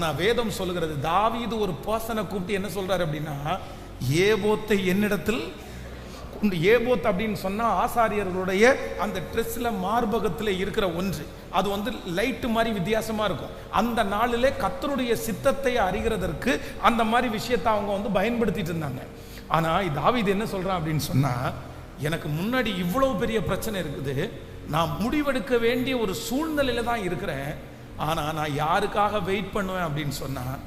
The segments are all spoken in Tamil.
நான் வேதம் சொல்லுகிறது, தாவீது ஒரு பர்சனை கூப்பிட்டு என்ன சொல்றாரு அப்படின்னா, ஏபோத்தை என்னிடத்தில் ஏபோத் அப்படின்னு சொன்னா ஆசாரியர்களுடைய அந்த ட்ரெஸ்ல மார்பகத்தில் இருக்கிற ஒன்று, அது லைட்டு மாதிரி வித்தியாசமா இருக்கும். அந்த நாளிலே கர்த்தருடைய சித்தத்தை அறிகிறதற்கு அந்த மாதிரி விஷயத்தை அவங்க பயன்படுத்திட்டு இருந்தாங்க. ஆனா தாவீது என்ன சொல்றான் அப்படின்னு சொன்னா, எனக்கு முன்னாடி இவ்வளவு பெரிய பிரச்சனை இருக்குது, நான் முடிவெடுக்க வேண்டிய ஒரு சூழ்நிலையில தான் இருக்கிறேன். ஆனால் நான் யாருக்காக வெயிட் பண்ணுவேன் அப்படின்னு சொன்னால்,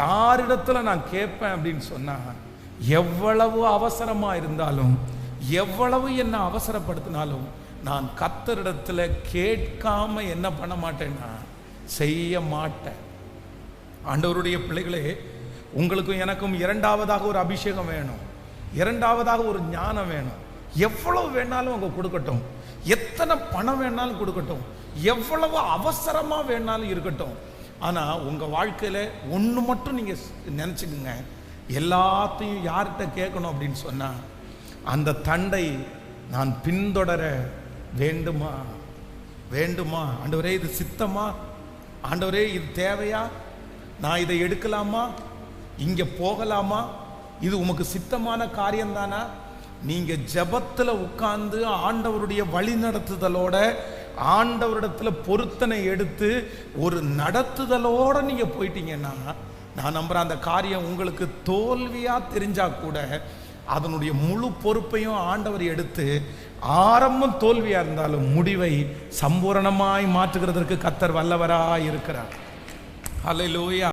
யாரிடத்துல நான் கேட்பேன் அப்படின்னு சொன்னால், எவ்வளவு அவசரமாக இருந்தாலும் எவ்வளவு என்ன அவசரப்படுத்தினாலும் நான் கர்த்தரிடத்துல கேட்காம என்ன பண்ண மாட்டேன்னா செய்ய மாட்டேன். ஆண்டவருடைய பிள்ளைகளே, உங்களுக்கும் எனக்கும் இரண்டாவதாக ஒரு அபிஷேகம் வேணும், இரண்டாவதாக ஒரு ஞானம் வேணும். எவ்வளவு வேணாலும் அவங்க கொடுக்கட்டும், எத்தனை பணம் வேணாலும் கொடுக்கட்டும், எவ்வளவு அவசரமா வேணாலும் இருக்கட்டும். ஆனா உங்க வாழ்க்கையில ஒண்ணு மட்டும் நீங்க நினைச்சுக்குங்க, எல்லாத்தையும் யார்கிட்ட கேட்கணும் அப்படின்னு சொன்னா, அந்த தண்டை நான் பின்தொடர வேண்டுமா வேண்டுமா? ஆண்டவரே இது சித்தமா? ஆண்டவரே இது தேவையா? நான் இதை எடுக்கலாமா? இங்க போகலாமா? இது உமக்கு சித்தமான காரியம் தானா? நீங்க ஜெபத்துல உட்கார்ந்து ஆண்டவருடைய வழி நடத்துதலோட, ஆண்டவரிடத்துல பொருத்தனை எடுத்து ஒரு நடத்துதலோட நீங்க போயிட்டீங்கன்னா, நான் நம்புறேன் அந்த காரியம் உங்களுக்கு தோல்வியா தெரிஞ்சா கூட அதனுடைய முழு பொறுப்பையும் ஆண்டவர் எடுத்து, ஆரம்பம் தோல்வியா இருந்தாலும் முடிவை சம்பூரணமாய் மாற்றுகிறதற்கு கர்த்தர் வல்லவராய் இருக்கிறார். ஹல்லேலூயா.